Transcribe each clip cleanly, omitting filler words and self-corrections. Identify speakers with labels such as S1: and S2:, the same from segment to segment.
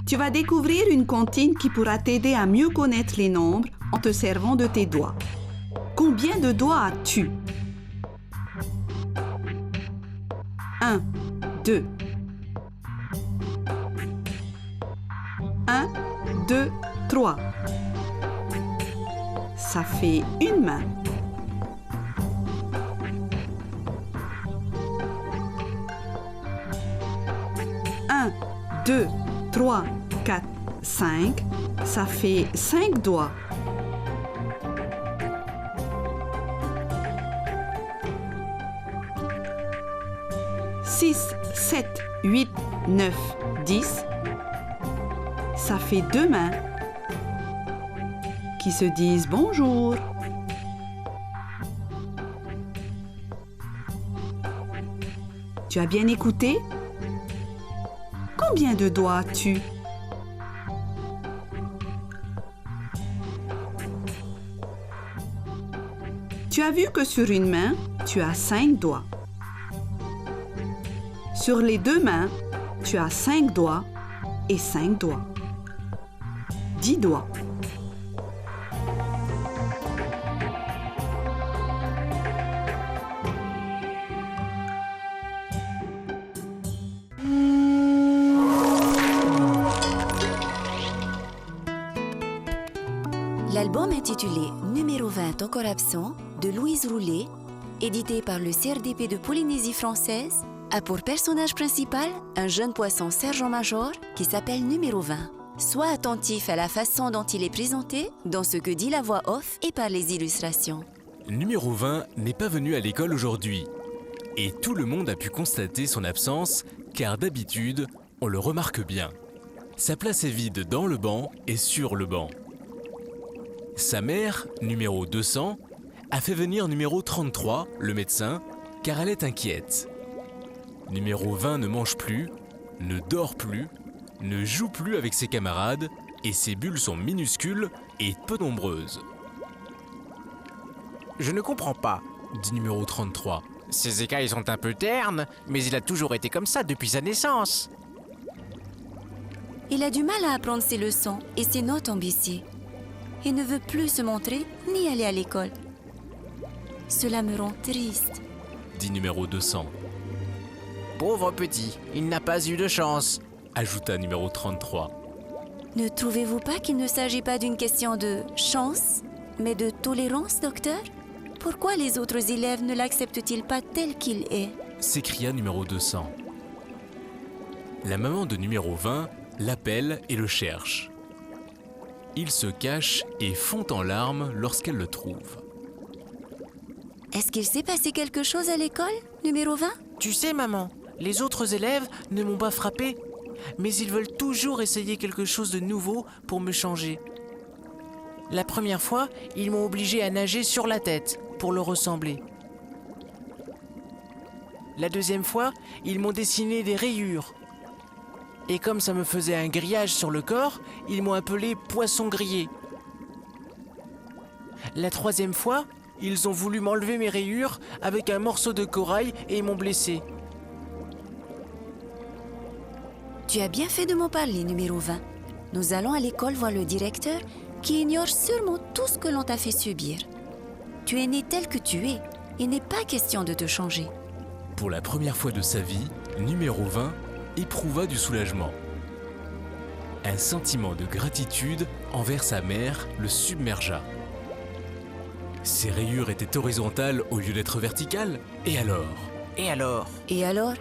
S1: Tu vas découvrir une comptine qui pourra t'aider à mieux connaître les nombres en te servant de tes doigts. Combien de doigts as-tu? 1, 2. 1, 2, 3. Ça fait une main. 1, 2, 3, 4, 5. Ça fait 5 doigts. 6, 7, 8, 9, 10. Ça fait 2 mains qui se disent bonjour. Tu as bien écouté? Combien de doigts as-tu? Tu as vu que sur une main, tu as 5 doigts. Sur les 2 mains, tu as 5 doigts et 5 doigts. 10 doigts.
S2: L'album intitulé Numéro 20 encore absent de Louise Roulet, édité par le CRDP de Polynésie française, a pour personnage principal un jeune poisson sergent-major qui s'appelle Numéro 20. Sois attentif à la façon dont il est présenté, dans ce que dit la voix off et par les illustrations.
S3: Numéro 20 n'est pas venu à l'école aujourd'hui. Et tout le monde a pu constater son absence, car d'habitude, on le remarque bien. Sa place est vide dans le banc et sur le banc. Sa mère, numéro 200, a fait venir numéro 33, le médecin, car elle est inquiète. Numéro 20 ne mange plus, ne dort plus, ne joue plus avec ses camarades et ses bulles sont minuscules et peu nombreuses.
S4: « Je ne comprends pas, »
S3: dit numéro 33.
S4: « Ses écailles sont un peu ternes, mais il a toujours été comme ça depuis sa naissance. »
S2: Il a du mal à apprendre ses leçons et ses notes ont baissé. Il ne veut plus se montrer ni aller à l'école. Cela me rend triste,
S3: dit numéro 200.
S4: « Pauvre petit, il n'a pas eu de chance, »
S3: ajouta numéro 33.
S2: Ne trouvez-vous pas qu'il ne s'agit pas d'une question de chance, mais de tolérance, docteur? Pourquoi les autres élèves ne l'acceptent-ils pas tel qu'il est?
S3: S'écria numéro 200. La maman de numéro 20 l'appelle et le cherche. Il se cache et fond en larmes lorsqu'elle le trouve.
S2: Est-ce qu'il s'est passé quelque chose à l'école, numéro 20?
S4: Tu sais, maman, les autres élèves ne m'ont pas frappé, mais ils veulent toujours essayer quelque chose de nouveau pour me changer. La première fois, ils m'ont obligé à nager sur la tête pour le ressembler. La deuxième fois, ils m'ont dessiné des rayures. Et comme ça me faisait un grillage sur le corps, ils m'ont appelé poisson grillé. La troisième fois, ils ont voulu m'enlever mes rayures avec un morceau de corail et m'ont blessé.
S2: Tu as bien fait de m'en parler, numéro 20. Nous allons à l'école voir le directeur qui ignore sûrement tout ce que l'on t'a fait subir. Tu es né tel que tu es. Il n'est pas question de te changer.
S3: Pour la première fois de sa vie, numéro 20 éprouva du soulagement. Un sentiment de gratitude envers sa mère le submergea. Ses rayures étaient horizontales au lieu d'être verticales. Et alors?
S4: Et alors?
S2: Et alors?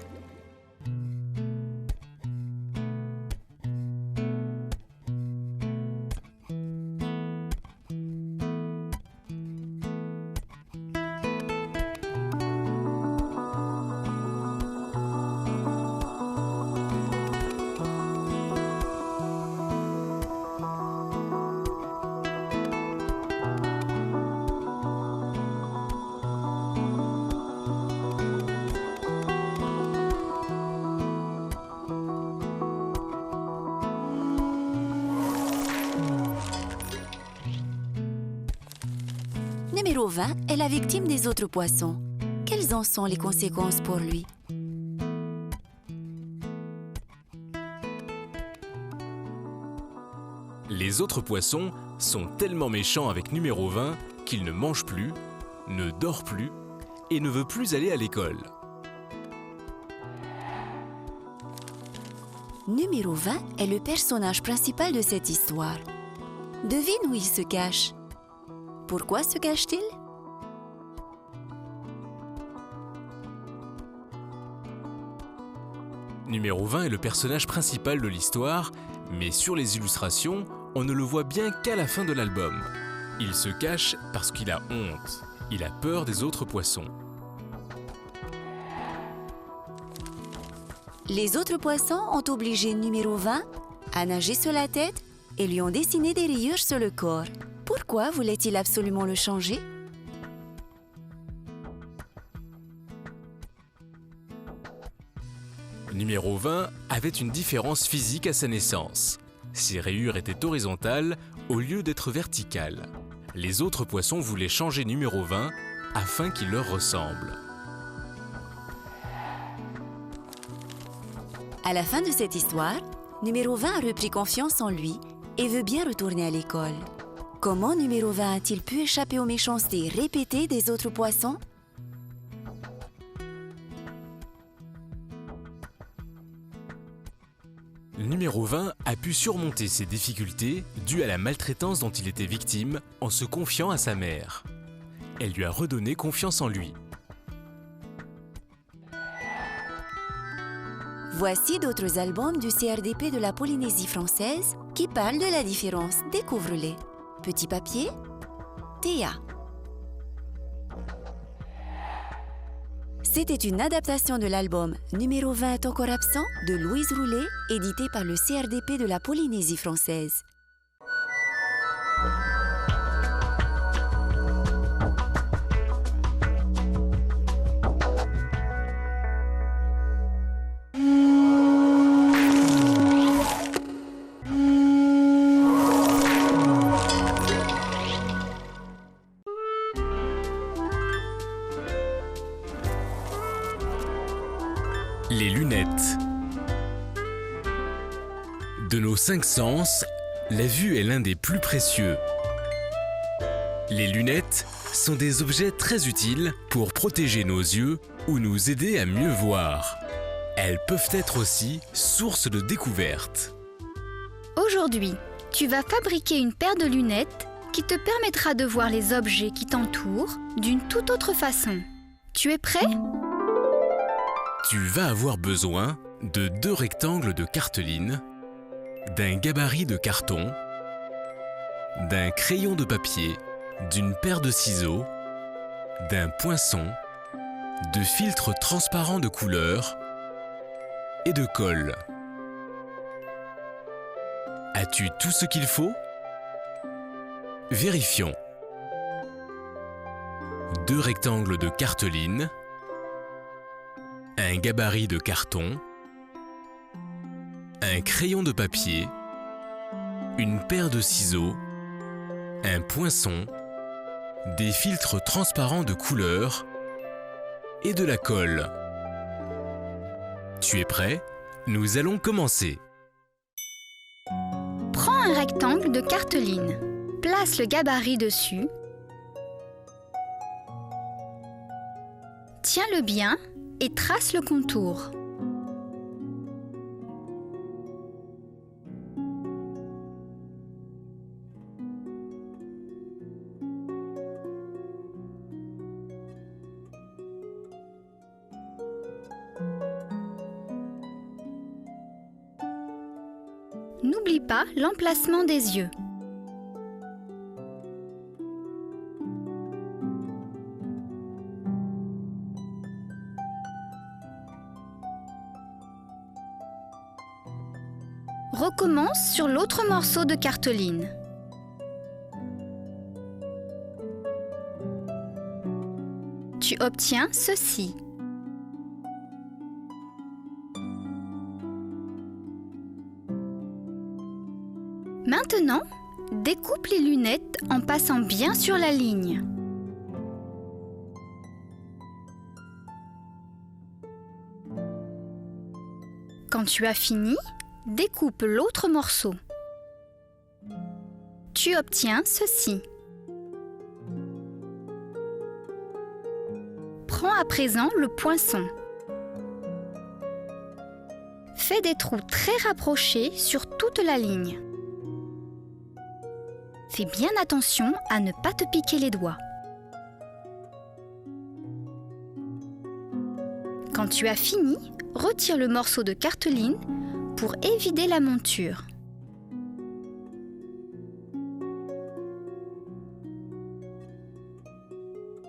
S2: Numéro 20 est la victime des autres poissons. Quelles en sont les conséquences pour lui?
S3: Les autres poissons sont tellement méchants avec numéro 20 qu'il ne mange plus, ne dort plus et ne veut plus aller à l'école.
S2: Numéro 20 est le personnage principal de cette histoire. Devine où il se cache. Pourquoi se cache-t-il?
S3: Numéro 20 est le personnage principal de l'histoire, mais sur les illustrations, on ne le voit bien qu'à la fin de l'album. Il se cache parce qu'il a honte. Il a peur des autres poissons.
S2: Les autres poissons ont obligé numéro 20 à nager sur la tête et lui ont dessiné des rayures sur le corps. Pourquoi voulait-il absolument le changer?
S3: Numéro 20 avait une différence physique à sa naissance. Ses rayures étaient horizontales au lieu d'être verticales. Les autres poissons voulaient changer numéro 20 afin qu'il leur ressemble.
S2: À la fin de cette histoire, numéro 20 a repris confiance en lui et veut bien retourner à l'école. Comment numéro 20 a-t-il pu échapper aux méchancetés répétées des autres poissons?
S3: Le numéro 20 a pu surmonter ses difficultés dues à la maltraitance dont il était victime en se confiant à sa mère. Elle lui a redonné confiance en lui.
S2: Voici d'autres albums du CRDP de la Polynésie française qui parlent de la différence. Découvre-les. Petit papier, Théa. C'était une adaptation de l'album Numéro 20 est encore absent de Louise Roulet, édité par le CRDP de la Polynésie française.
S3: Les lunettes. De nos 5 sens, la vue est l'un des plus précieux. Les lunettes sont des objets très utiles pour protéger nos yeux ou nous aider à mieux voir. Elles peuvent être aussi source de découvertes.
S5: Aujourd'hui, tu vas fabriquer une paire de lunettes qui te permettra de voir les objets qui t'entourent d'une toute autre façon. Tu es prêt ?
S3: Tu vas avoir besoin de 2 rectangles de carteline, d'un gabarit de carton, d'un crayon de papier, d'une paire de ciseaux, d'un poinçon, de filtres transparents de couleur et de colle. As-tu tout ce qu'il faut? Vérifions. 2 rectangles de carteline, un gabarit de carton, un crayon de papier, une paire de ciseaux, un poinçon, des filtres transparents de couleur et de la colle. Tu es prêt? Nous allons commencer.
S5: Prends un rectangle de carteline, place le gabarit dessus, tiens-le bien et trace le contour. N'oublie pas l'emplacement des yeux. Recommence sur l'autre morceau de carteline. Tu obtiens ceci. Maintenant, découpe les lunettes en passant bien sur la ligne. Quand tu as fini, découpe l'autre morceau. tu obtiens ceci. Prends à présent le poinçon. Fais des trous très rapprochés sur toute la ligne. Fais bien attention à ne pas te piquer les doigts. Quand tu as fini, retire le morceau de cartouline pour évider la monture.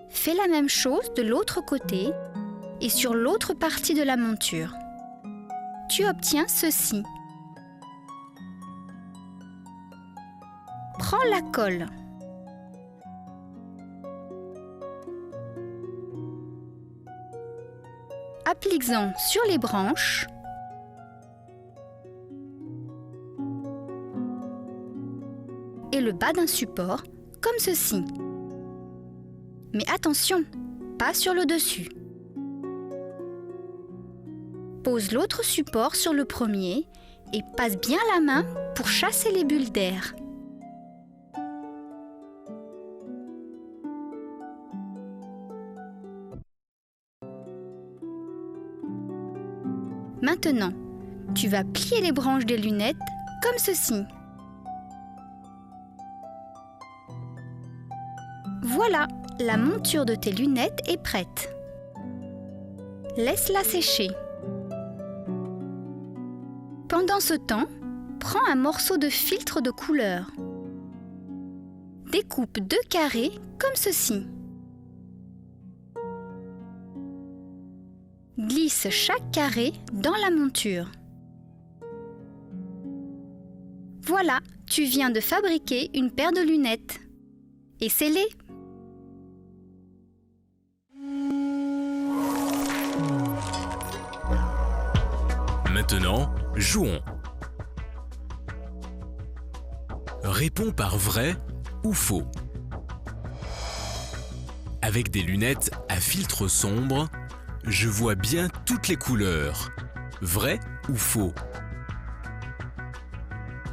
S5: Fais la même chose de l'autre côté et sur l'autre partie de la monture. Tu obtiens ceci. Prends la colle. Applique-en sur les branches. Et le bas d'un support, comme ceci. Mais attention, pas sur le dessus. Pose l'autre support sur le premier et passe bien la main pour chasser les bulles d'air. Maintenant, tu vas plier les branches des lunettes comme ceci. Voilà, la monture de tes lunettes est prête. Laisse-la sécher. Pendant ce temps, prends un morceau de filtre de couleur. Découpe 2 carrés comme ceci. Glisse chaque carré dans la monture. Voilà, tu viens de fabriquer une paire de lunettes. Essaie-les!
S3: Maintenant, jouons. Réponds par vrai ou faux. Avec des lunettes à filtre sombre, je vois bien toutes les couleurs. Vrai ou faux?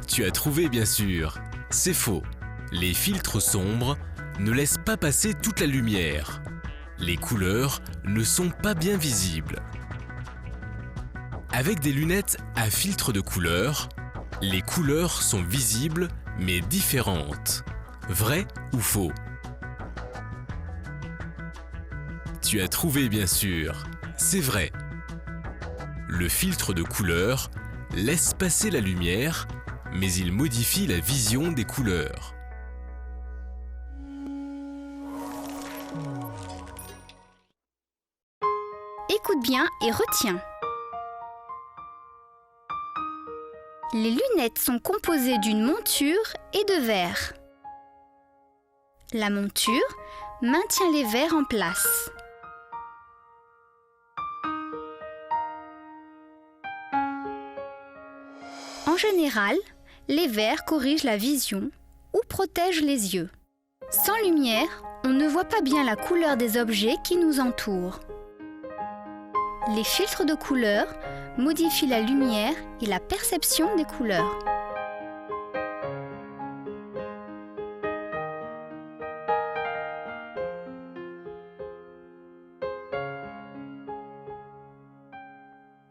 S3: Tu as trouvé bien sûr. C'est faux. Les filtres sombres ne laissent pas passer toute la lumière. Les couleurs ne sont pas bien visibles. Avec des lunettes à filtre de couleur, les couleurs sont visibles mais différentes. Vrai ou faux? Tu as trouvé bien sûr. C'est vrai. Le filtre de couleur laisse passer la lumière, mais il modifie la vision des couleurs.
S5: Écoute bien et retiens. Les lunettes sont composées d'une monture et de verres. La monture maintient les verres en place. En général, les verres corrigent la vision ou protègent les yeux. Sans lumière, on ne voit pas bien la couleur des objets qui nous entourent. Les filtres de couleur modifient la lumière et la perception des couleurs.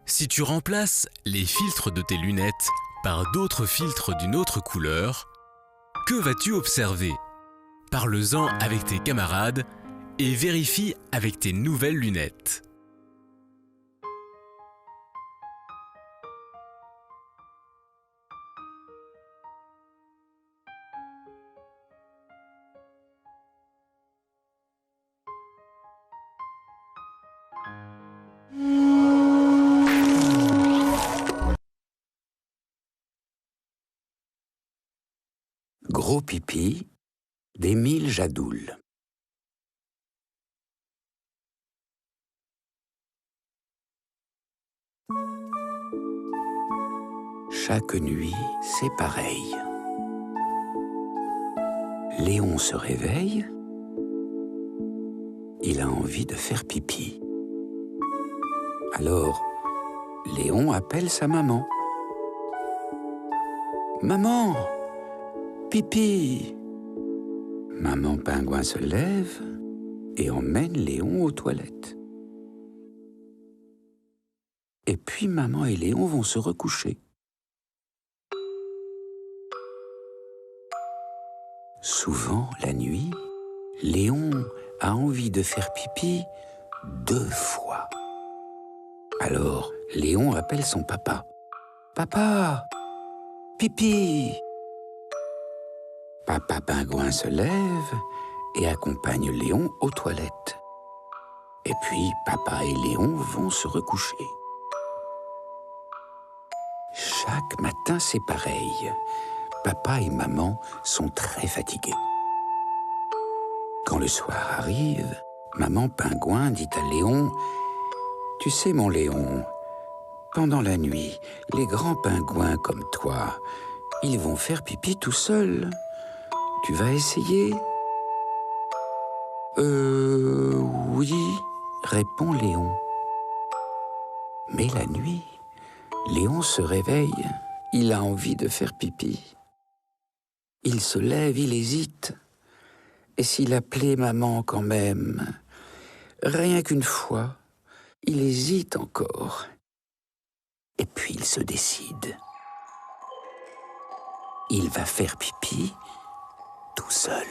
S3: Si tu remplaces les filtres de tes lunettes par d'autres filtres d'une autre couleur, que vas-tu observer? Parle-en avec tes camarades et vérifie avec tes nouvelles lunettes.
S6: Gros pipi d'Émile Jadoul. Chaque nuit, c'est pareil. Léon se réveille. Il a envie de faire pipi. Alors, Léon appelle sa maman. « Maman, pipi. Maman pingouin se lève et emmène Léon aux toilettes. Et puis maman et Léon vont se recoucher. Souvent, la nuit, Léon a envie de faire pipi 2 fois. Alors, Léon appelle son papa. « Papa, pipi !» Papa pingouin se lève et accompagne Léon aux toilettes. Et puis, papa et Léon vont se recoucher. Chaque matin, c'est pareil. Papa et maman sont très fatigués. Quand le soir arrive, maman pingouin dit à Léon « Tu sais, mon Léon, pendant la nuit, les grands pingouins comme toi, ils vont faire pipi tout seuls. Tu vas essayer ?» « Oui, » répond Léon. Mais la nuit, Léon se réveille, il a envie de faire pipi. Il se lève, il hésite. Et s'il appelait maman quand même? Rien qu'une fois, il hésite encore. Et puis il se décide. Il va faire pipi tout seul.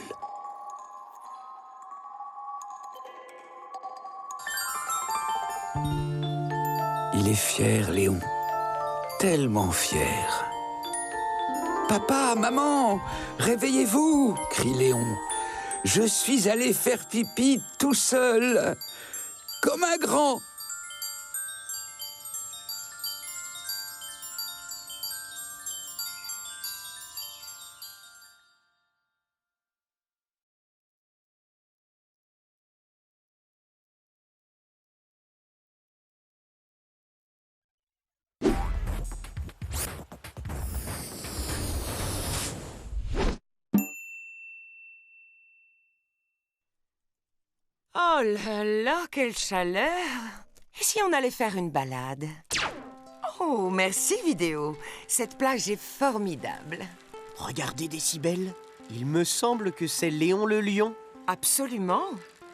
S6: Il est fier, Léon. Tellement fier. « Papa, maman, réveillez-vous !» crie Léon. « Je suis allé faire pipi tout seul, comme un grand !»
S7: Oh là là, quelle chaleur! Et si on allait faire une balade? Oh, merci Vidéo. Cette plage est formidable.
S8: Regardez Décibel, il me semble que c'est Léon le lion.
S7: Absolument.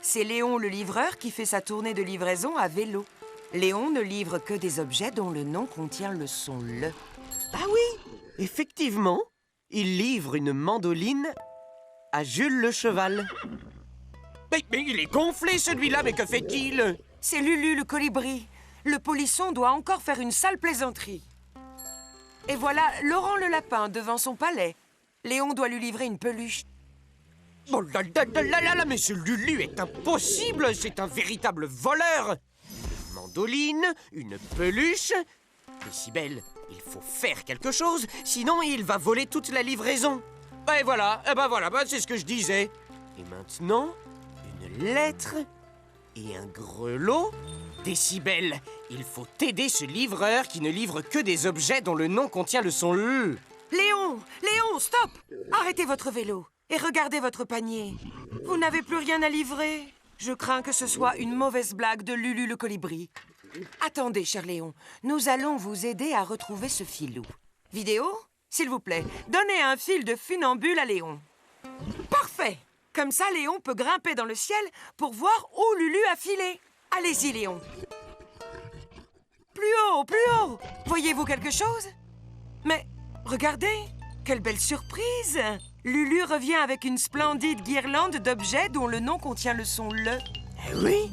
S7: C'est Léon le livreur qui fait sa tournée de livraison à vélo. Léon ne livre que des objets dont le nom contient le son le.
S8: Ah oui, effectivement, il livre une mandoline à Jules le cheval. Mais il est gonflé celui-là, mais que fait-il?
S7: C'est Lulu le colibri. Le polisson doit encore faire une sale plaisanterie. Et voilà Laurent le lapin devant son palais. Léon doit lui livrer une peluche.
S8: Oh là là là là là, mais ce Lulu est impossible, c'est un véritable voleur. Une mandoline, une peluche. Décibel, il faut faire quelque chose, sinon il va voler toute la livraison. Et voilà, c'est ce que je disais. Et maintenant, une lettre et un grelot. Décibel, il faut aider ce livreur qui ne livre que des objets dont le nom contient le son L.
S7: Léon, stop! Arrêtez votre vélo et regardez votre panier. Vous n'avez plus rien à livrer. Je crains que ce soit une mauvaise blague de Lulu le colibri. Attendez, cher Léon, nous allons vous aider à retrouver ce filou. Vidéo, s'il vous plaît, donnez un fil de funambule à Léon. Parfait! Comme ça, Léon peut grimper dans le ciel pour voir où Lulu a filé. Allez-y, Léon. Plus haut! Voyez-vous quelque chose? Mais regardez, quelle belle surprise! Lulu revient avec une splendide guirlande d'objets dont le nom contient le son le.
S8: Eh oui!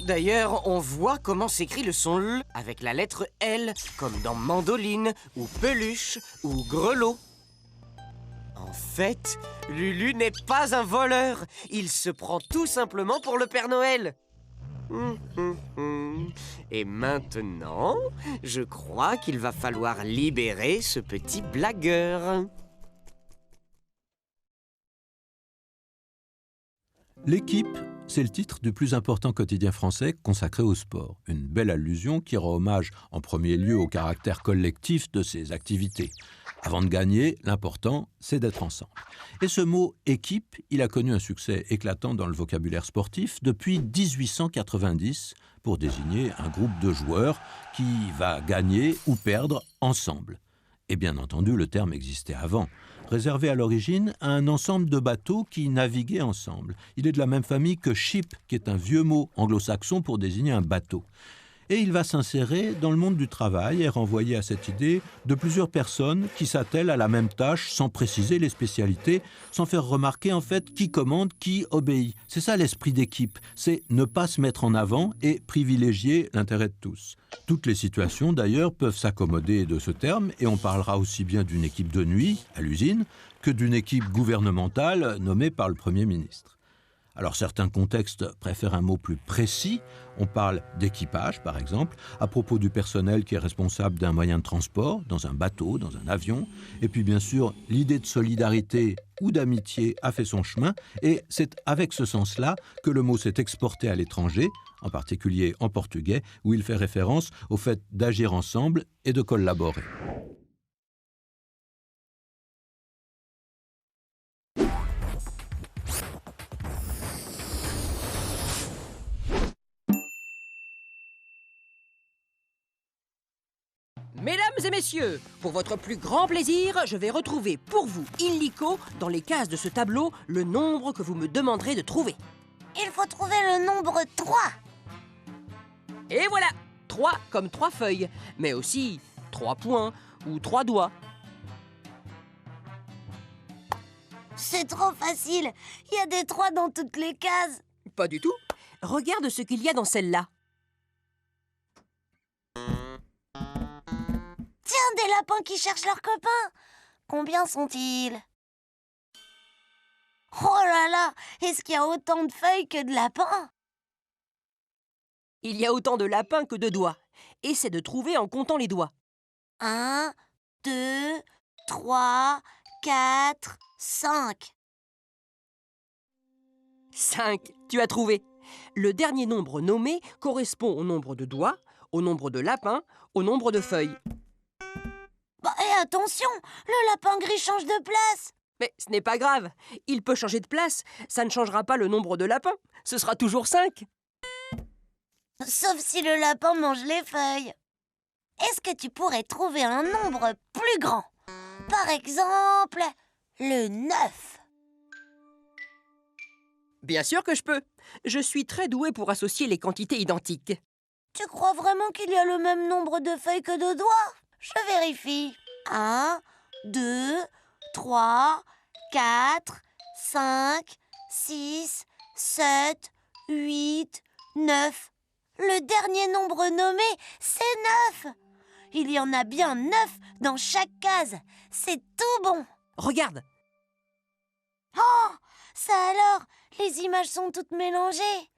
S8: D'ailleurs, on voit comment s'écrit le son L avec la lettre L, comme dans mandoline, ou peluche, ou grelot. En fait, Lulu n'est pas un voleur. Il se prend tout simplement pour le Père Noël. Et maintenant, je crois qu'il va falloir libérer ce petit blagueur.
S9: L'équipe, c'est le titre du plus important quotidien français consacré au sport. Une belle allusion qui rend hommage en premier lieu au caractère collectif de ces activités. Avant de gagner, l'important, c'est d'être ensemble. Et ce mot « équipe », il a connu un succès éclatant dans le vocabulaire sportif depuis 1890 pour désigner un groupe de joueurs qui va gagner ou perdre ensemble. Et bien entendu, le terme existait avant. réservé à l'origine à un ensemble de bateaux qui naviguaient ensemble. Il est de la même famille que ship, qui est un vieux mot anglo-saxon pour désigner un bateau. Et il va s'insérer dans le monde du travail et renvoyer à cette idée de plusieurs personnes qui s'attellent à la même tâche sans préciser les spécialités, sans faire remarquer en fait qui commande, qui obéit. C'est ça l'esprit d'équipe, c'est ne pas se mettre en avant et privilégier l'intérêt de tous. Toutes les situations d'ailleurs peuvent s'accommoder de ce terme et on parlera aussi bien d'une équipe de nuit à l'usine que d'une équipe gouvernementale nommée par le Premier ministre. Alors certains contextes préfèrent un mot plus précis. On parle d'équipage, par exemple, à propos du personnel qui est responsable d'un moyen de transport, dans un bateau, dans un avion. Et puis bien sûr, l'idée de solidarité ou d'amitié a fait son chemin. Et c'est avec ce sens-là que le mot s'est exporté à l'étranger, en particulier en portugais, où il fait référence au fait d'agir ensemble et de collaborer.
S10: Mesdames et messieurs, pour votre plus grand plaisir, je vais retrouver pour vous, illico, dans les cases de ce tableau, le nombre que vous me demanderez de trouver.
S11: Il faut trouver le nombre 3.
S10: Et voilà, 3 comme 3 feuilles, mais aussi 3 points ou 3 doigts.
S11: C'est trop facile. Il y a des 3 dans toutes les cases.
S10: Pas du tout. Regarde ce qu'il y a dans celle-là.
S11: Tiens, des lapins qui cherchent leurs copains. Combien sont-ils? Oh là là, est-ce qu'il y a autant de feuilles que de lapins?
S10: Il y a autant de lapins que de doigts. Essaie de trouver en comptant les doigts.
S11: 1, 2, 3, 4, 5.
S10: 5, tu as trouvé. Le dernier nombre nommé correspond au nombre de doigts, au nombre de lapins, au nombre de feuilles.
S11: Bah, et attention, le lapin gris change de place.
S10: Mais ce n'est pas grave, il peut changer de place, ça ne changera pas le nombre de lapins, ce sera toujours 5.
S11: Sauf si le lapin mange les feuilles. Est-ce que tu pourrais trouver un nombre plus grand? Par exemple, le 9.
S10: Bien sûr que je peux. Je suis très doué pour associer les quantités identiques.
S11: Tu crois vraiment qu'il y a le même nombre de feuilles que de doigts? Je vérifie. 1, 2, 3, 4, 5, 6, 7, 8, 9. Le dernier nombre nommé, c'est 9. Il y en a bien 9 dans chaque case. C'est tout bon.
S10: Regarde.
S11: Oh, ça alors, les images sont toutes mélangées.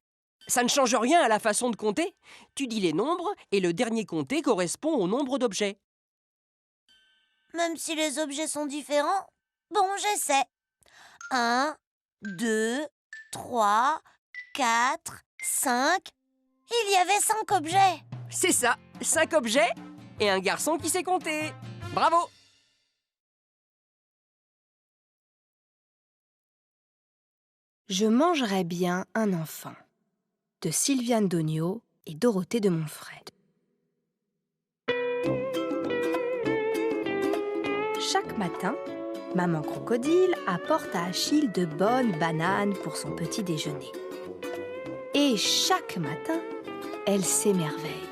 S10: Ça ne change rien à la façon de compter. Tu dis les nombres et le dernier compté correspond au nombre d'objets.
S11: Même si les objets sont différents? Bon, j'essaie. 1, 2, 3, 4, 5. Il y avait 5 objets.
S10: C'est ça, 5 objets et un garçon qui sait compter. Bravo!
S12: Je mangerais bien un enfant, de Sylviane Dognaud et Dorothée de Montfred. Chaque matin, maman crocodile apporte à Achille de bonnes bananes pour son petit déjeuner. Et chaque matin, elle s'émerveille.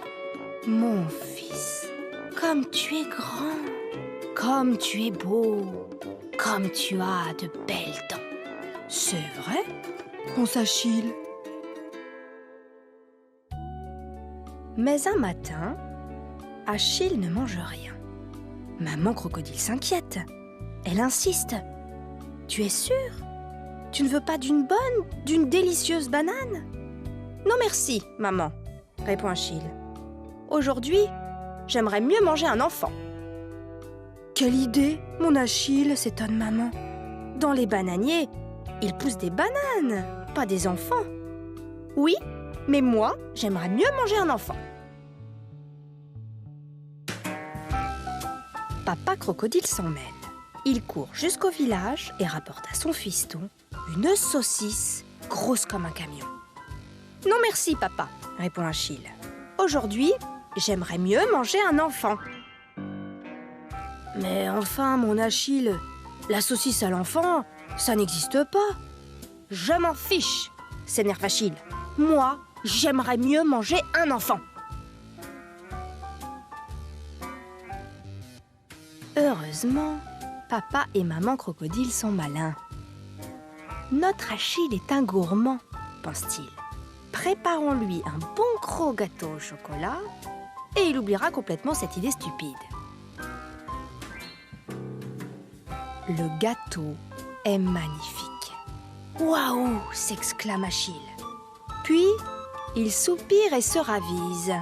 S12: Mon fils, comme tu es grand, comme tu es beau, comme tu as de belles dents. C'est vrai, pense Achille. Mais un matin, Achille ne mange rien. Maman crocodile s'inquiète. Elle insiste. Tu es sûr? Tu ne veux pas d'une délicieuse banane? Non merci, maman, répond Achille. Aujourd'hui, j'aimerais mieux manger un enfant. Quelle idée, mon Achille, s'étonne maman. Dans les bananiers, il pousse des bananes, pas des enfants. Oui, mais moi, j'aimerais mieux manger un enfant. Papa crocodile s'en mêle. Il court jusqu'au village et rapporte à son fiston une saucisse grosse comme un camion. Non merci, papa, répond Achille. Aujourd'hui, j'aimerais mieux manger un enfant. Mais enfin, mon Achille, La saucisse à l'enfant, ça n'existe pas. Je m'en fiche, s'énerve Achille. Moi, j'aimerais mieux manger un enfant. Heureusement, papa et maman crocodile sont malins. Notre Achille est un gourmand, pense-t-il. Préparons-lui un bon gros gâteau au chocolat et il oubliera complètement cette idée stupide. Le gâteau est magnifique. Waouh, s'exclame Achille. Puis, il soupire et se ravise.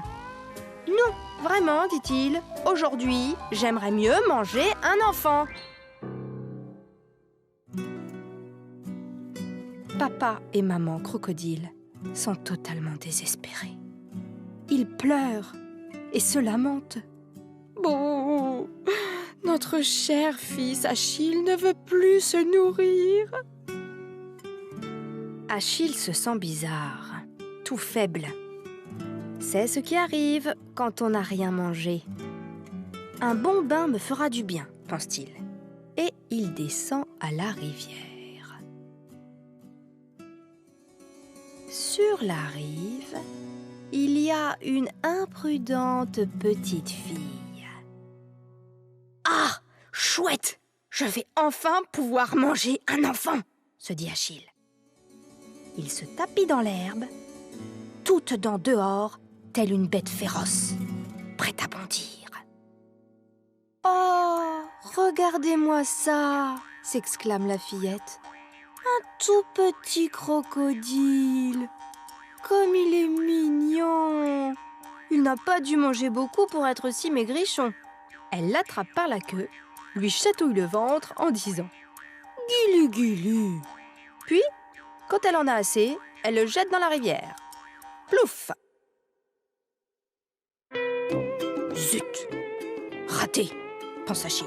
S12: Non, vraiment, dit-il, aujourd'hui, j'aimerais mieux manger un enfant. Papa et maman crocodile sont totalement désespérés. Ils pleurent et se lamentent. Bon, notre cher fils Achille ne veut plus se nourrir. Achille se sent bizarre, tout faible. C'est ce qui arrive quand on n'a rien mangé. Un bon bain me fera du bien, pense-t-il. Et il descend à la rivière. Sur la rive, il y a une imprudente petite fille. Ah, chouette! Je vais enfin pouvoir manger un enfant, se dit Achille. Il se tapit dans l'herbe, toutes dents dehors, telle une bête féroce, prête à bondir. Oh, regardez-moi ça, s'exclame la fillette. Un tout petit crocodile. Comme il est mignon. Il n'a pas dû manger beaucoup pour être si maigrichon. Elle l'attrape par la queue, lui chatouille le ventre en disant « Guilu, guilu ». Puis, quand elle en a assez, elle le jette dans la rivière. Plouf! Zut! Raté, pense Achille.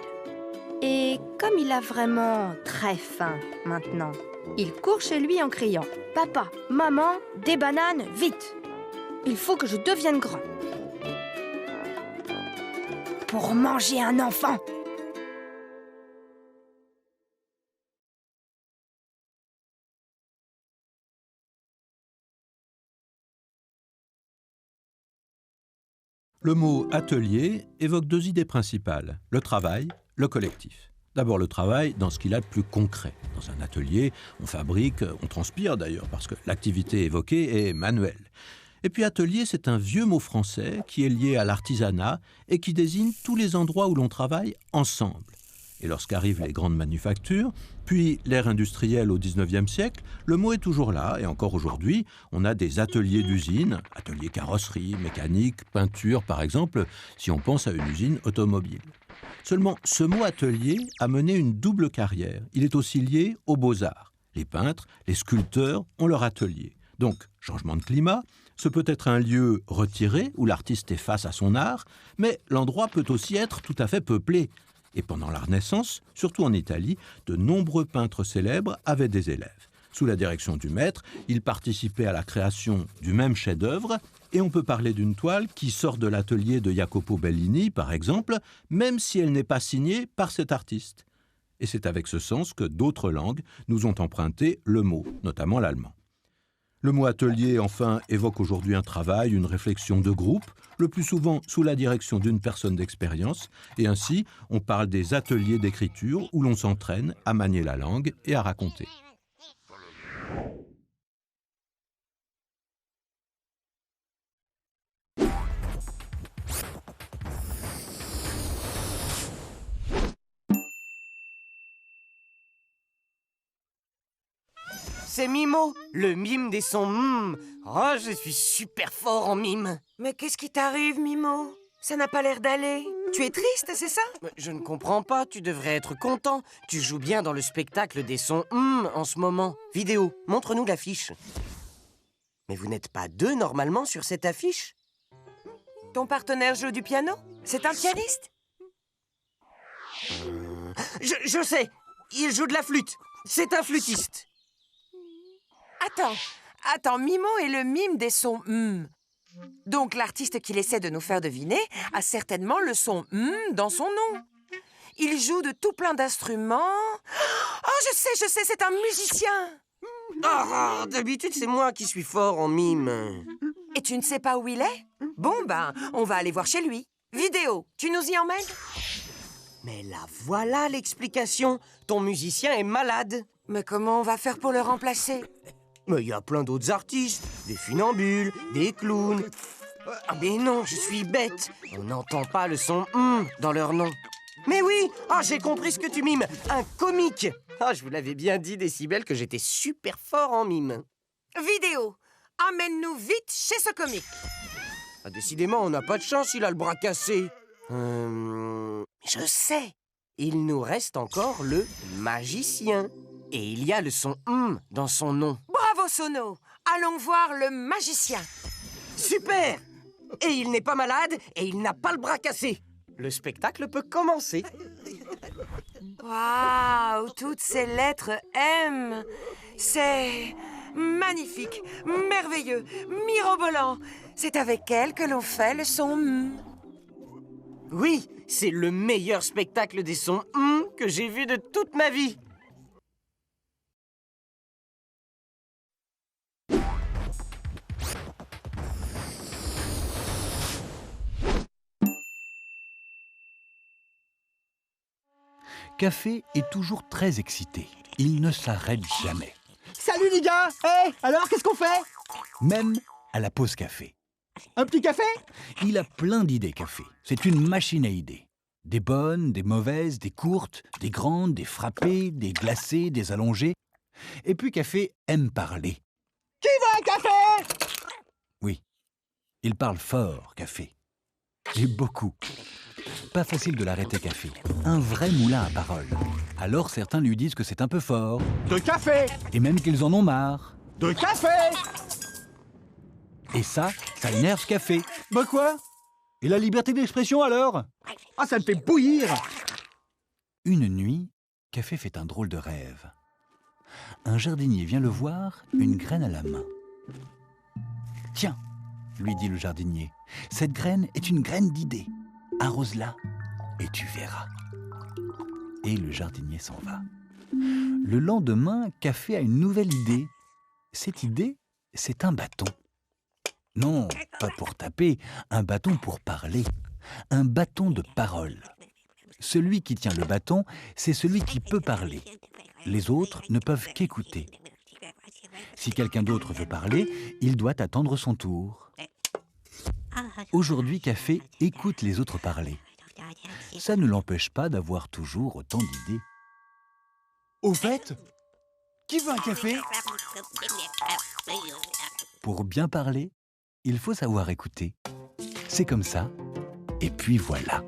S12: Et comme il a vraiment très faim maintenant, il court chez lui en criant « Papa, maman, des bananes, vite! Il faut que je devienne grand. Pour manger un enfant !»
S9: Le mot « atelier » évoque deux idées principales, le travail, le collectif. D'abord le travail dans ce qu'il a de plus concret. Dans un atelier, on fabrique, on transpire d'ailleurs, parce que l'activité évoquée est manuelle. Et puis atelier, c'est un vieux mot français qui est lié à l'artisanat et qui désigne tous les endroits où l'on travaille ensemble. Et lorsqu'arrivent les grandes manufactures, puis l'ère industrielle au XIXe siècle, le mot est toujours là. Et encore aujourd'hui, on a des ateliers d'usine, ateliers carrosserie, mécanique, peinture par exemple, si on pense à une usine automobile. Seulement, ce mot atelier a mené une double carrière. Il est aussi lié aux beaux-arts. Les peintres, les sculpteurs ont leur atelier. Donc, changement de climat, ce peut être un lieu retiré où l'artiste est face à son art, mais l'endroit peut aussi être tout à fait peuplé. Et pendant la Renaissance, surtout en Italie, de nombreux peintres célèbres avaient des élèves. Sous la direction du maître, ils participaient à la création du même chef-d'œuvre, et on peut parler d'une toile qui sort de l'atelier de Jacopo Bellini, par exemple, même si elle n'est pas signée par cet artiste. Et c'est avec ce sens que d'autres langues nous ont emprunté le mot, notamment l'allemand. Le mot atelier, enfin, évoque aujourd'hui un travail, une réflexion de groupe, le plus souvent sous la direction d'une personne d'expérience, et ainsi, on parle des ateliers d'écriture où l'on s'entraîne à manier la langue et à raconter.
S8: C'est Mimo, le mime des sons. Oh, je suis super fort en mime.
S7: Mais qu'est-ce qui t'arrive, Mimo? Ça n'a pas l'air d'aller. Tu es triste, c'est ça?
S8: Je ne comprends pas, tu devrais être content. Tu joues bien dans le spectacle des sons en ce moment. Vidéo, montre-nous l'affiche. Mais vous n'êtes pas deux normalement sur cette affiche?
S7: Ton partenaire joue du piano? C'est un pianiste?
S8: Je sais, il joue de la flûte. C'est un flûtiste.
S7: Attends, Mimo est le mime des sons Donc l'artiste qu'il essaie de nous faire deviner a certainement le son dans son nom. Il joue de tout plein d'instruments. Oh, je sais, c'est un musicien.
S8: Ah, d'habitude, c'est moi qui suis fort en mime.
S7: Et tu ne sais pas où il est? Bon, on va aller voir chez lui. Vidéo, tu nous y emmènes?
S8: Mais là, voilà l'explication. Ton musicien est malade.
S7: Mais comment on va faire pour le remplacer?
S8: Mais il y a plein d'autres artistes. Des funambules, des clowns. Ah, mais non, je suis bête. On n'entend pas le son dans leur nom. Mais oui, j'ai compris ce que tu mimes. Un comique. Je vous l'avais bien dit, Décibel, que j'étais super fort en mime.
S7: Vidéo, amène-nous vite chez ce comique.
S8: Décidément, on n'a pas de chance, il a le bras cassé. Je sais. Il nous reste encore le magicien. Et il y a le son dans son nom.
S7: Bravo, Sono. Allons voir le magicien.
S8: Super! Et il n'est pas malade et il n'a pas le bras cassé. Le spectacle peut commencer.
S7: Waouh, toutes ces lettres M. C'est magnifique, merveilleux, mirobolant. C'est avec elles que l'on fait le son M.
S8: Oui, c'est le meilleur spectacle des sons que j'ai vu de toute ma vie.
S13: Café est toujours très excité. Il ne s'arrête jamais.
S14: Salut les gars! Alors, qu'est-ce qu'on fait?
S13: Même à la pause café.
S14: Un petit café?
S13: Il a plein d'idées, Café. C'est une machine à idées. Des bonnes, des mauvaises, des courtes, des grandes, des frappées, des glacées, des allongées. Et puis Café aime parler.
S14: Qui veut un café?
S13: Oui, il parle fort, Café. Et beaucoup. Pas facile de l'arrêter, Café. Un vrai moulin à paroles. Alors certains lui disent que c'est un peu fort.
S14: De café!
S13: Et même qu'ils en ont marre.
S14: De café!
S13: Et ça énerve Café.
S14: Bah quoi? Et la liberté d'expression alors? Ça me fait bouillir!
S13: Une nuit, Café fait un drôle de rêve. Un jardinier vient le voir, une graine à la main. « Tiens !» lui dit le jardinier. « Cette graine est une graine d'idée. Arrose-la et tu verras. » Et le jardinier s'en va. Le lendemain, Café a une nouvelle idée. Cette idée, c'est un bâton. Non, pas pour taper, un bâton pour parler. Un bâton de parole. Celui qui tient le bâton, c'est celui qui peut parler. Les autres ne peuvent qu'écouter. Si quelqu'un d'autre veut parler, il doit attendre son tour. Aujourd'hui, Café écoute les autres parler. Ça ne l'empêche pas d'avoir toujours autant d'idées.
S14: Au fait, qui veut un café?
S13: Pour bien parler, il faut savoir écouter. C'est comme ça, et puis voilà.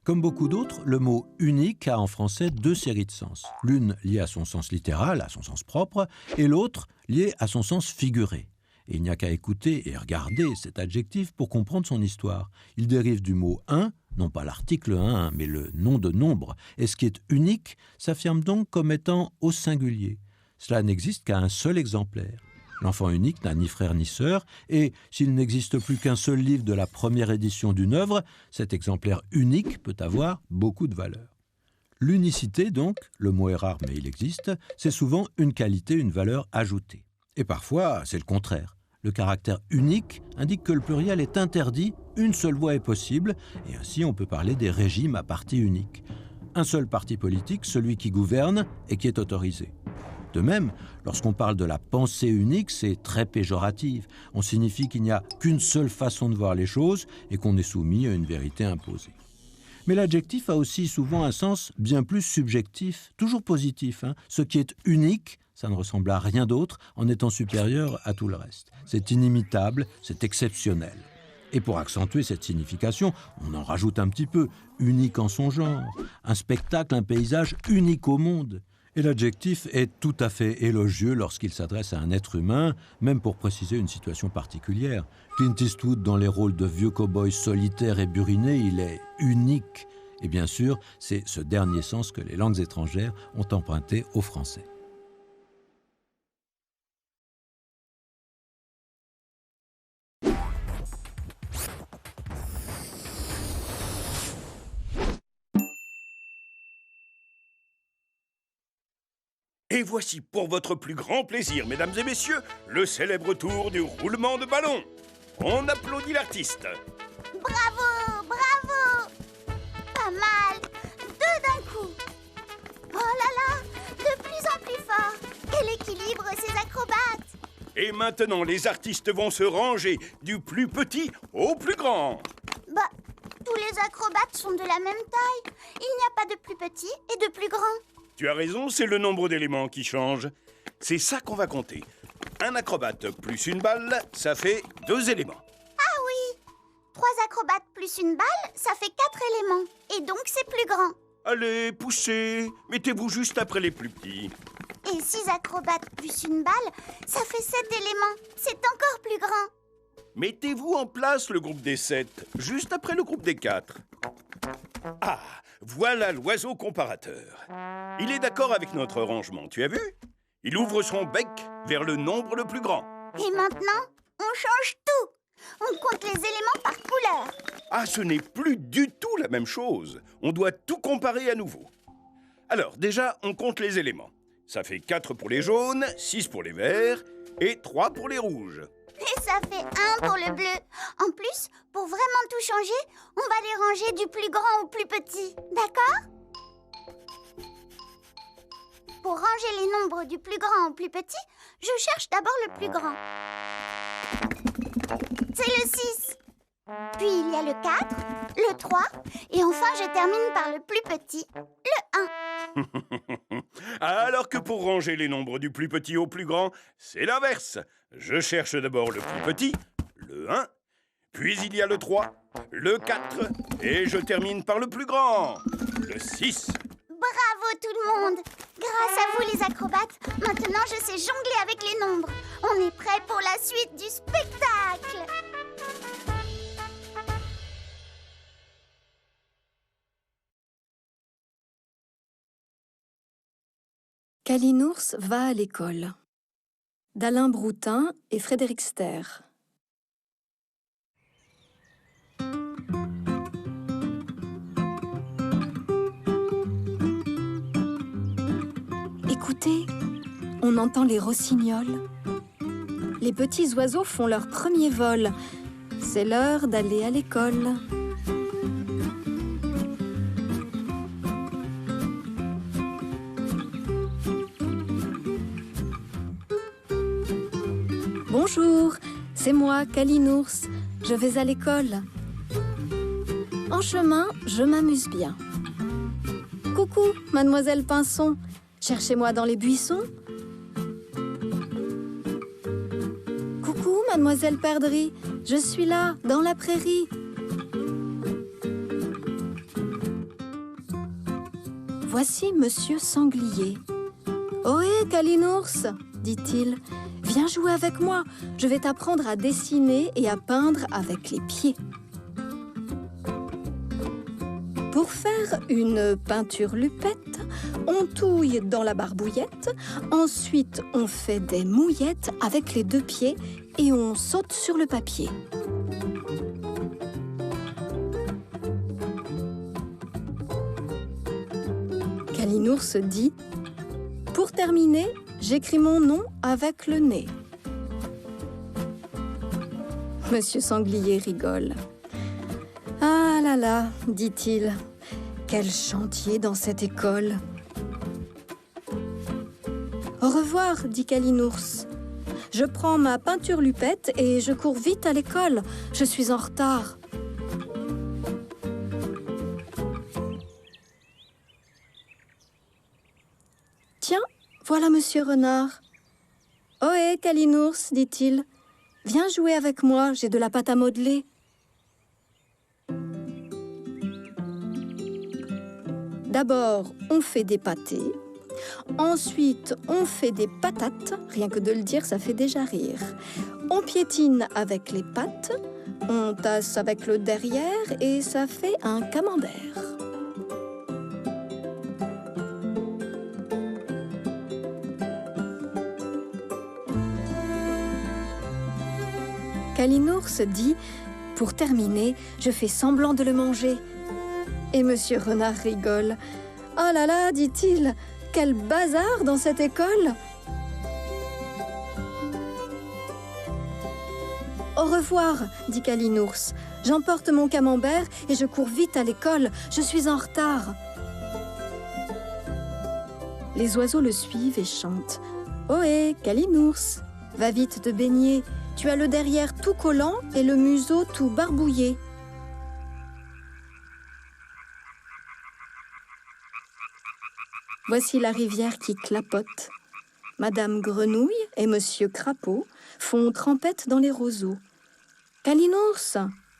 S9: Comme beaucoup d'autres, le mot « unique » a en français deux séries de sens. L'une liée à son sens littéral, à son sens propre, et l'autre liée à son sens figuré. Et il n'y a qu'à écouter et regarder cet adjectif pour comprendre son histoire. Il dérive du mot « un », non pas l'article « un », mais le nom de nombre. Et ce qui est unique s'affirme donc comme étant au singulier. Cela n'existe qu'à un seul exemplaire. L'enfant unique n'a ni frère ni sœur, et s'il n'existe plus qu'un seul livre de la première édition d'une œuvre, cet exemplaire unique peut avoir beaucoup de valeur. L'unicité, donc, le mot est rare mais il existe, c'est souvent une qualité, une valeur ajoutée. Et parfois, c'est le contraire. Le caractère unique indique que le pluriel est interdit, une seule voix est possible, et ainsi on peut parler des régimes à parti unique. Un seul parti politique, celui qui gouverne et qui est autorisé. De même, lorsqu'on parle de la pensée unique, c'est très péjoratif. On signifie qu'il n'y a qu'une seule façon de voir les choses et qu'on est soumis à une vérité imposée. Mais l'adjectif a aussi souvent un sens bien plus subjectif, toujours positif. Ce qui est unique, ça ne ressemble à rien d'autre en étant supérieur à tout le reste. C'est inimitable, c'est exceptionnel. Et pour accentuer cette signification, on en rajoute un petit peu, unique en son genre, un spectacle, un paysage unique au monde. Et l'adjectif est tout à fait élogieux lorsqu'il s'adresse à un être humain, même pour préciser une situation particulière. Clint Eastwood, dans les rôles de vieux cow-boy solitaire et buriné, il est unique. Et bien sûr, c'est ce dernier sens que les langues étrangères ont emprunté au français.
S15: Et voici pour votre plus grand plaisir, mesdames et messieurs, le célèbre tour du roulement de ballon. On applaudit l'artiste.
S11: Bravo, bravo! Pas mal. 2 d'un coup. Oh là là, de plus en plus fort. Quel équilibre ces acrobates!
S15: Et maintenant, les artistes vont se ranger du plus petit au plus grand.
S11: Bah, tous les acrobates sont de la même taille. Il n'y a pas de plus petit et de plus grand.
S15: Tu as raison, c'est le nombre d'éléments qui change. C'est ça qu'on va compter. Un acrobate plus une balle, ça fait 2 éléments.
S11: Ah oui! 3 acrobates plus une balle, ça fait 4 éléments. Et donc c'est plus grand.
S15: Allez, poussez. Mettez-vous juste après les plus petits.
S11: Et 6 acrobates plus une balle, ça fait 7 éléments. C'est encore plus grand.
S15: Mettez-vous en place le groupe des 7, juste après le groupe des 4. Ah, voilà l'oiseau comparateur. Il est d'accord avec notre rangement, tu as vu? Il ouvre son bec vers le nombre le plus grand.
S11: Et maintenant, on change tout. On compte les éléments par couleur.
S15: Ah, ce n'est plus du tout la même chose. On doit tout comparer à nouveau. Alors, déjà, on compte les éléments. Ça fait 4 pour les jaunes, 6 pour les verts et 3 pour les rouges.
S11: Et ça fait 1 pour le bleu. En plus, pour vraiment tout changer, on va les ranger du plus grand au plus petit. D'accord? Pour ranger les nombres du plus grand au plus petit, je cherche d'abord le plus grand. C'est le 6. Puis il y a le 4, le 3, et enfin je termine par le plus petit, le 1.
S15: Alors que pour ranger les nombres du plus petit au plus grand, c'est l'inverse. Je cherche d'abord le plus petit, le 1, puis il y a le 3, le 4, et je termine par le plus grand, le 6.
S11: Bravo tout le monde! Grâce à vous les acrobates, maintenant je sais jongler avec les nombres. On est prêt pour la suite du spectacle!
S16: Kalinours va à l'école, d'Alain Broutin et Frédéric Ster. Écoutez, on entend les rossignols. Les petits oiseaux font leur premier vol. C'est l'heure d'aller à l'école. Bonjour, c'est moi, Kalinours. Je vais à l'école. En chemin, je m'amuse bien. Coucou, mademoiselle Pinson. Cherchez-moi dans les buissons. Coucou, mademoiselle Perdrix. Je suis là, dans la prairie. Voici monsieur Sanglier. Ohé, Kalinours, dit-il. Viens jouer avec moi, je vais t'apprendre à dessiner et à peindre avec les pieds. Pour faire une peinture lupette, on touille dans la barbouillette, ensuite on fait des mouillettes avec les 2 pieds et on saute sur le papier. Kalinours dit « Pour terminer, j'écris mon nom avec le nez. » Monsieur Sanglier rigole. « Ah là là, dit-il, quel chantier dans cette école. »« Au revoir, dit Kalinours. Je prends ma peinture lupette et je cours vite à l'école. Je suis en retard. » Tiens, voilà Monsieur Renard. « Ohé, Kalinours, dit-il. Viens jouer avec moi, j'ai de la pâte à modeler. » D'abord, on fait des pâtés. Ensuite, on fait des patates. Rien que de le dire, ça fait déjà rire. On piétine avec les pattes. On tasse avec le derrière et ça fait un camembert. Kalinours dit « Pour terminer, je fais semblant de le manger. » Et Monsieur Renard rigole. « Oh là là, dit-il, quel bazar dans cette école! Au revoir, dit Kalinours. J'emporte mon camembert et je cours vite à l'école. Je suis en retard. Les oiseaux le suivent et chantent. Ohé, Kalinours, va vite te baigner. Tu as le derrière tout collant et le museau tout barbouillé. Voici la rivière qui clapote. Madame Grenouille et Monsieur Crapaud font trempette dans les roseaux. Kalinours,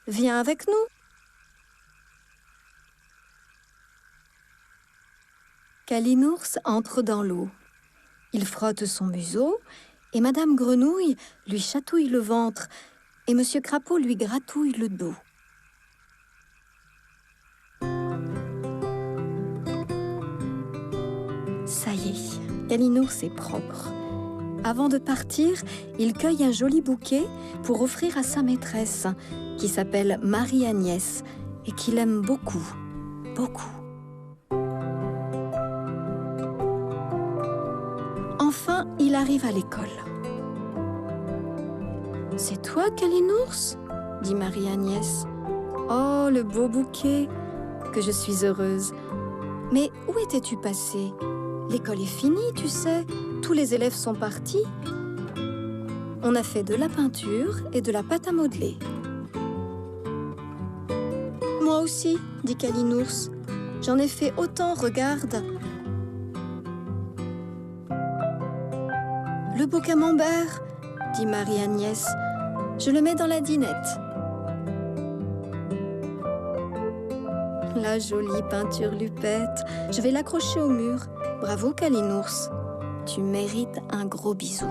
S16: viens avec nous. Kalinours entre dans l'eau. Il frotte son museau et Madame Grenouille lui chatouille le ventre et Monsieur Crapaud lui gratouille le dos. Ça y est, Kalinours est propre. Avant de partir, il cueille un joli bouquet pour offrir à sa maîtresse, qui s'appelle Marie-Agnès et qu'il aime beaucoup, beaucoup. Enfin, il arrive à l'école. « C'est toi, Kalinours ?» dit Marie-Agnès. « Oh, le beau bouquet! Que je suis heureuse! Mais où étais-tu passée? L'école est finie, tu sais. Tous les élèves sont partis. On a fait de la peinture et de la pâte à modeler. »« Moi aussi, dit Kalinours. J'en ai fait autant, regarde. » Le beau camembert, dit Marie-Agnès. Je le mets dans la dinette. La jolie peinture lupette. Je vais l'accrocher au mur. Bravo, Kalinours. Tu mérites un gros bisou.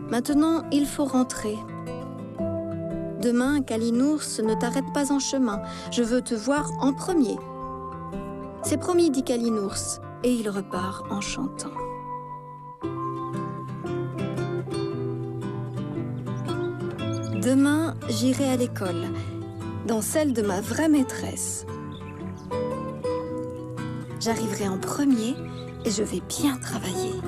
S16: Maintenant, il faut rentrer. Demain, Kalinours, ne t'arrête pas en chemin. Je veux te voir en premier. C'est promis, dit Kalinours, et il repart en chantant. Demain, j'irai à l'école, dans celle de ma vraie maîtresse. J'arriverai en premier et je vais bien travailler.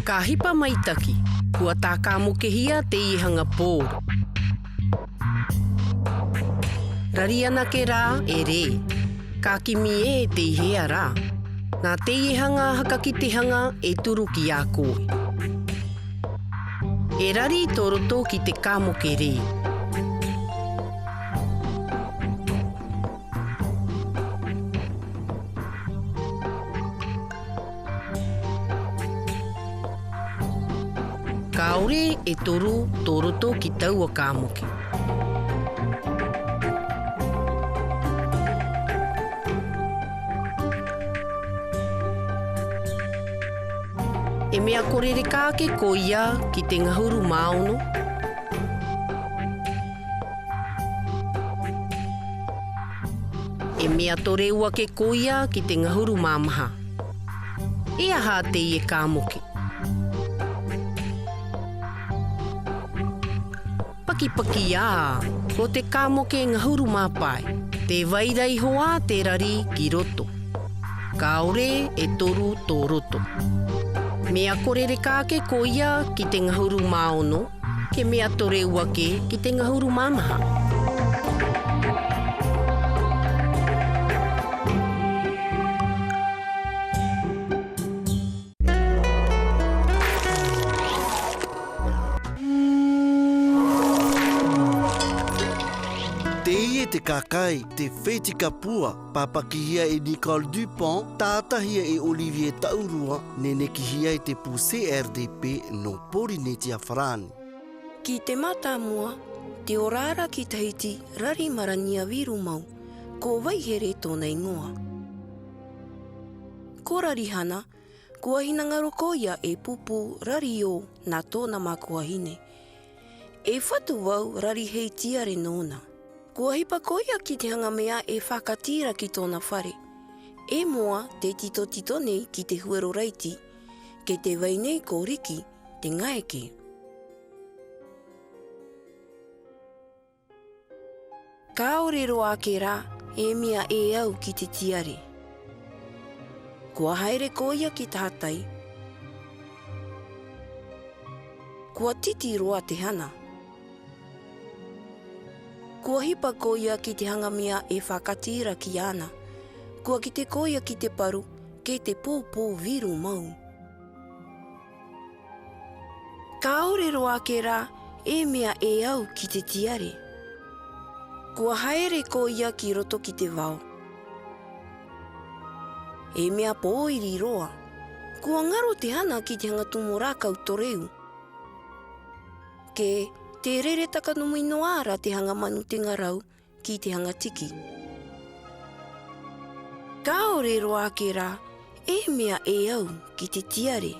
S17: Ka hipa mai taki, kua tā ka mokehia te ihanga pōro. Rari ana ke rā e re, ka kimi e te ihea rā. Nā te ihanga haka ki te hanga e turu ki a koe. E rari tō roto ki te ka moke re. Kaore e toru tō roto ki taua ka moke. E mea korere kāke ko ia ki te ngahuru maono. E mea tore ua ke ko ia ki te ngahuru māmaha. E aha te ie ka moke. Paki ā, ko te kāmoke ngahuru māpai, te wairai hoa te rari ki roto. Kaore e toru tō roto. Mea korere kāke ko ia ki te ngahuru maono, ke mea tore uake ki te ngahuru māmaha.
S18: Te kakai, te whetika pua, papakihia e Nicole Dupont, tātahia e Olivier Taurua, nenekihia e te puse RDP no Polinetia Frani.
S17: Ki te mata mua, te orara ki Tahiti, rari marania viru mau, ko waihere tōna ingoa. Ko rari hana, kua hinanga roko ia e pupu rari o nā tōna makuahine. E whatu wau rari hei tiare nōna. Kua hipa koia ki te hanga mea e whakatira ki tōna whare. E moa te tito nei ki te huero reiti, ke te wai nei ko riki te ngaeke. Kaore roa ake rā, e mea e au ki te tiare. Kua haere koia ki tātai. Kua titi roa te hana. Kua hipa koia ki te hangamia e whakatira ki ana. Kua ki te koia ki te paru, ke te pōpō viru mau. Kaore roa ake rā, e mea e au ki te tiare. Kua haere koia ki roto ki te wao. E mea pōiri roa. Kua ngaro te hana ki te hanga tumo rākau toreu. Ke te rere takanumui no ara te hanga manu te ngarau ki te hanga tiki. Kaore roa ake rā, e mea e au ki te tiare.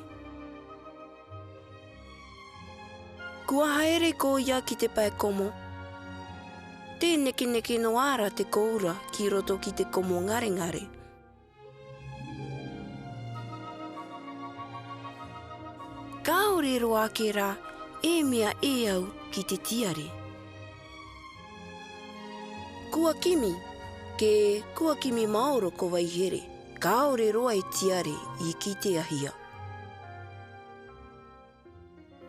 S17: Kua haere koia ki te pae komo. Te neke no ara te koura ki roto ki te komo ngare. Kaore roa ake rā, e mea e au ki te tiare. Kua kimi, ke kua kimi maoro ko waihere. Kaore roa e tiare i ki te ahia.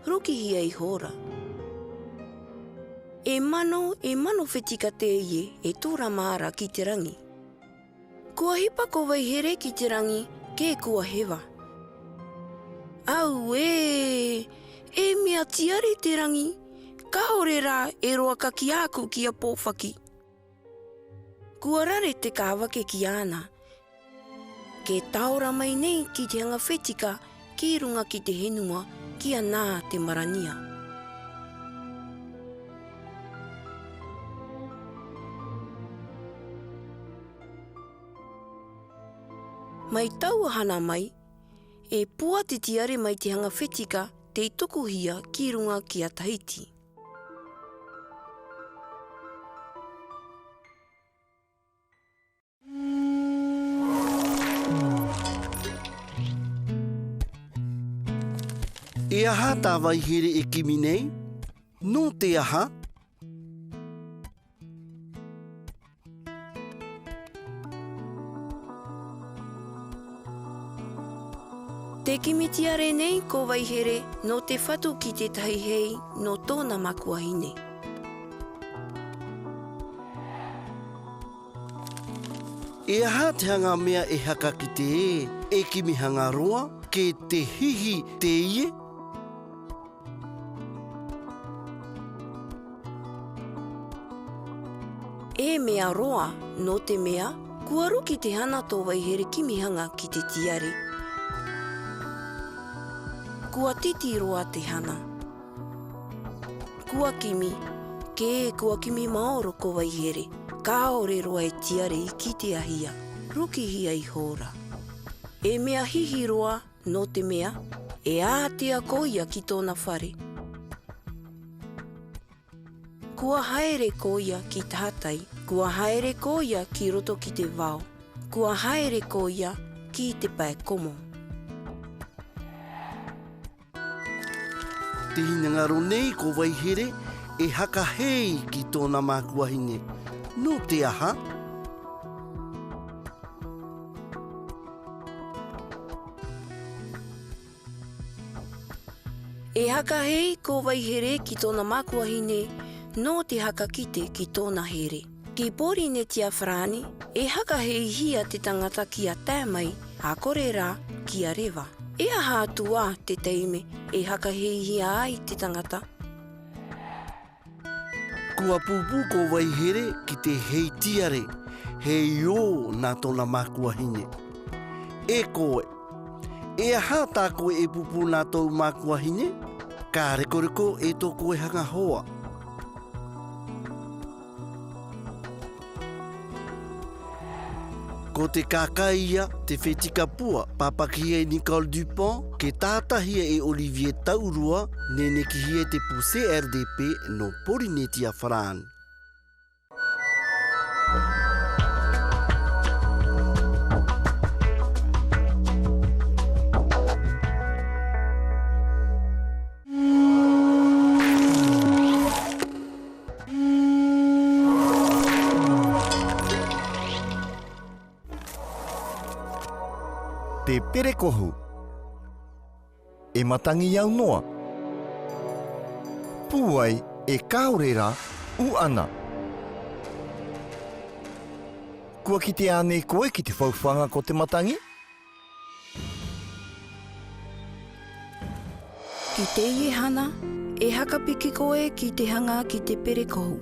S17: Roki hia i hora. E mano whetika te ie e tōra maara ki te rangi. Kua hipa ko waihere ki te rangi, ke kua hewa. Au e mea tiare te rangi, kaore rā e roa ka ki aku ki a pōwhaki. Kua rare te kāwake ki ana. Ke taora mai nei ki te hanga whetika ki runga ki te henua ki a nā te marania. Mai tauahana mai, e pua te tiare mai te hanga whetika te itokuhia ki runga ki a Tahiti.
S18: E aha tā waihere e kimi nei? No te aha?
S17: Te kimi tiare nei ko waihere no te whatu ki te tahi hei no tōna makuahine.
S18: E aha te hanga mea e haka ki te e kimi hanga roa ke te hihi te ie?
S17: E mea roa no te mea, kua ruki te hana tō waihere kimihanga ki te tiare. Kua titi roa te hana. Kua kimi, ke kua kimi maoro ko waihere. Kaore roa e tiare i ki te ahia. Ruki hia i hora. E mea hihi roa no te mea, e ātea koia ki tōna whare. Kua haere koia ki tātai. Kua haere koia ki roto ki te wao. Kua haere koia ki te pae komo.
S18: Te hinangaro nei ko waihere e haka hei ki tōna makuahine. No te aha?
S17: E haka hei ko waihere ki tōna makuahine no te haka kite ki tōna here. Ki pori ne tia whrani, e haka hei hia te tangata ki a tēmai, a kore rā ki a rewa. E aha atua te teime, e haka hei hia ai te tangata.
S18: Kua pupu ko waihere ki te hei tiare, hei o nā tōna makuahine. E koe, e aha tā koe e pupu nā tōu makuahine? Ka rekoreko e tō koe hanga hoa. Ko te kakaia, te whetika pua, papakihia e Nicole Dupont, ke tātahia e Olivier Taurua, nene kihia te pu CRDP no Polynesia Fran.
S19: Te perekohu. E matangi au noa. Pūai e kaorera u ana. Kua ki te ane koe ki te whauwhanga ko te matangi?
S12: Ki te ie hana, e hakapiki koe ki te hanga ki te perekohu.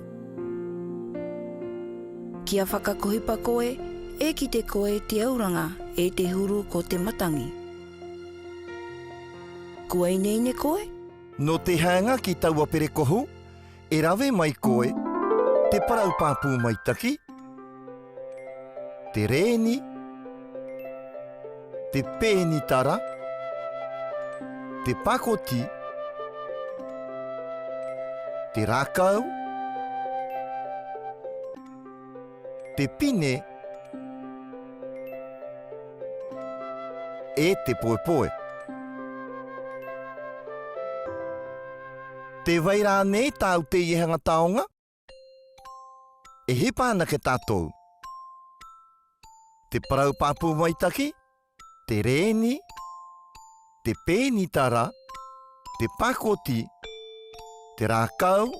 S12: Kia whakakohipa koe, e ki te koe te auranga e te huru ko te matangi. Kua ineine koe?
S19: No te hanga ki taua perekohu, e rawe mai koe te parau pāpū maitaki, te rēni, te pēnitara, te pakoti, te rākau, te pine, e te poepoe. Te waira nei tāu te iehanga taonga, e he pāna ke tātou. Te parau pāpū maitaki, te rēni, te pēnitara, te pakoti, te rākau,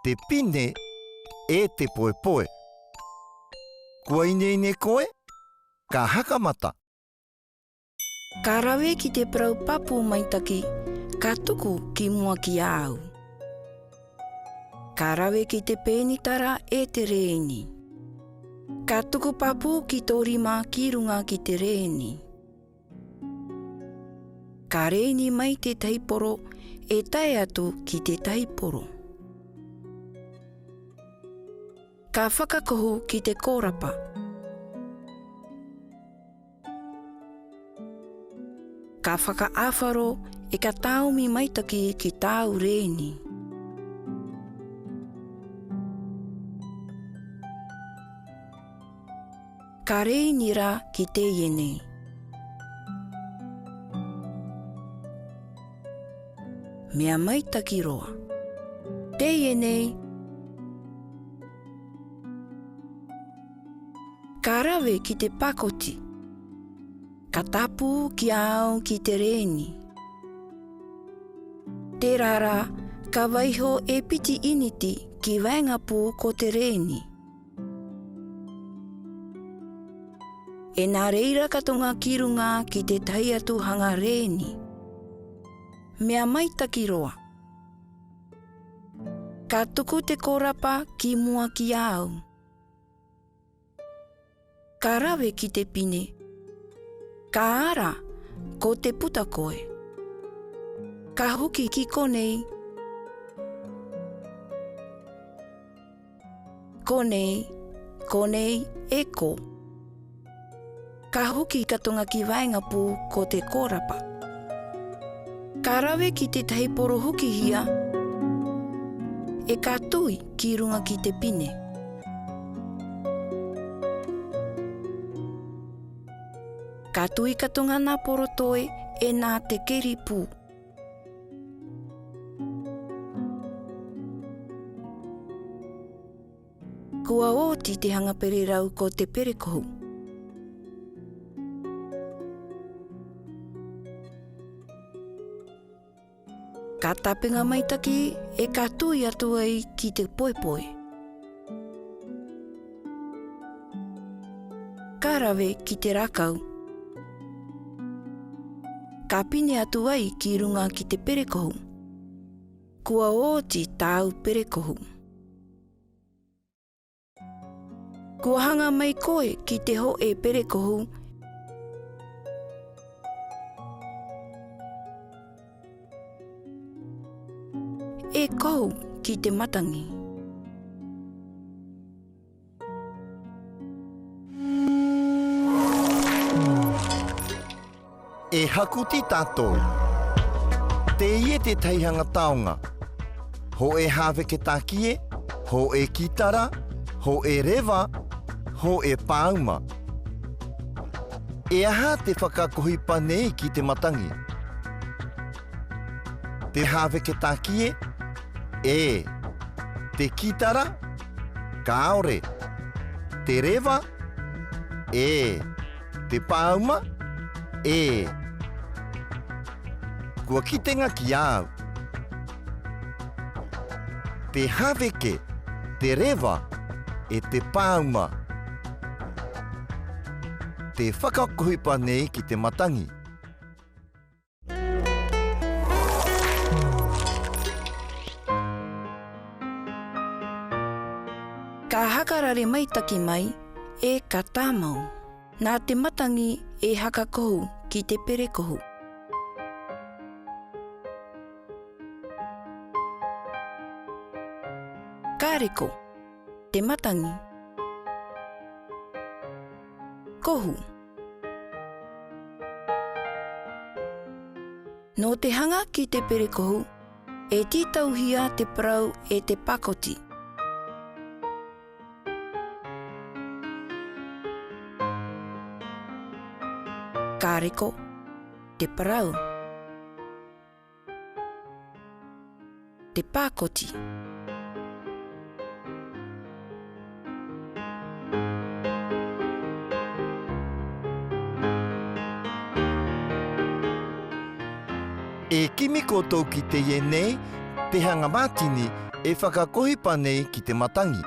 S19: te pine, e te poepoe. Kua ine koe? Ka hakamata.
S12: Ka rawe ki te parau papu maitaki, ka tuku ki mua ki au. Ka rawe ki te pēnitara e te rēni. Ka tuku papu ki tō rima ki runga ki te rēni. Ka rēni mai te taiporo e tae atu ki te taiporo. Ka whakakohu ki te kōrapa. Ka whakaawharo e ka taumi maitaki ki tāu rēni. Ka rēni rā ki te ienei. Mea maitaki roa. Te ienei. Ka rawe ki te pakoti. Ka tapu ki au ki te rēni. Te rara, ka waiho e piti initi ki waingapu ko te rēni. E nā reira katonga ki runga ki te taiatu hanga rēni. Mea maitaki roa. Ka tuku te kōrapa ki mua ki au. Ka rawe ki te pine. Ka ara ko te puta koe. Ka hoki ki konei. Konei, konei e ko. Ka hoki katonga ki waingapu ko te kōrapa. Ka rawe ki te taiporo hoki hia. E ka tui ki runga ki te pine. Ka tui katonga nā porotoe e nā te keri pū. Kua oti te hanga pererau ko te perekohu. Ka tapenga maitaki e ka tui atu ai ki te poepoe. Ka rawe ki te rakau. Ka pine atu ai ki runga ki te perekohu. Kua oti tāu perekohu. Kua hanga mai koe ki te ho e perekohu. E kohu ki te matangi.
S19: E hakuti tātou. Te ie te teihanga taonga. Ho e hawe ke tākie, ho e kitara, ho e rewa, ho e pāuma. E aha te whakakohipa nei ki te matangi. Te hawe ke tākie, e. Te kitara, kaore. Te rewa, e. Te pāuma, e. Kua kitenga ki au. Te haweke, te rewa, e te pāuma. Te whakakohipa nei ki te matangi.
S20: Ka hakarare maitaki mai e ka tāmau. Nā te matangi e hakakohu ki te perekohu. Kāreko, te matangi. Kohu. Nō te hanga ki te perekohu, e titauhia te parau e te pakoti. Kāreko, te parau. Te pakoti.
S19: E kimi koutou ki te ie nei, te hanga mātini e whakakohipa nei ki te matangi.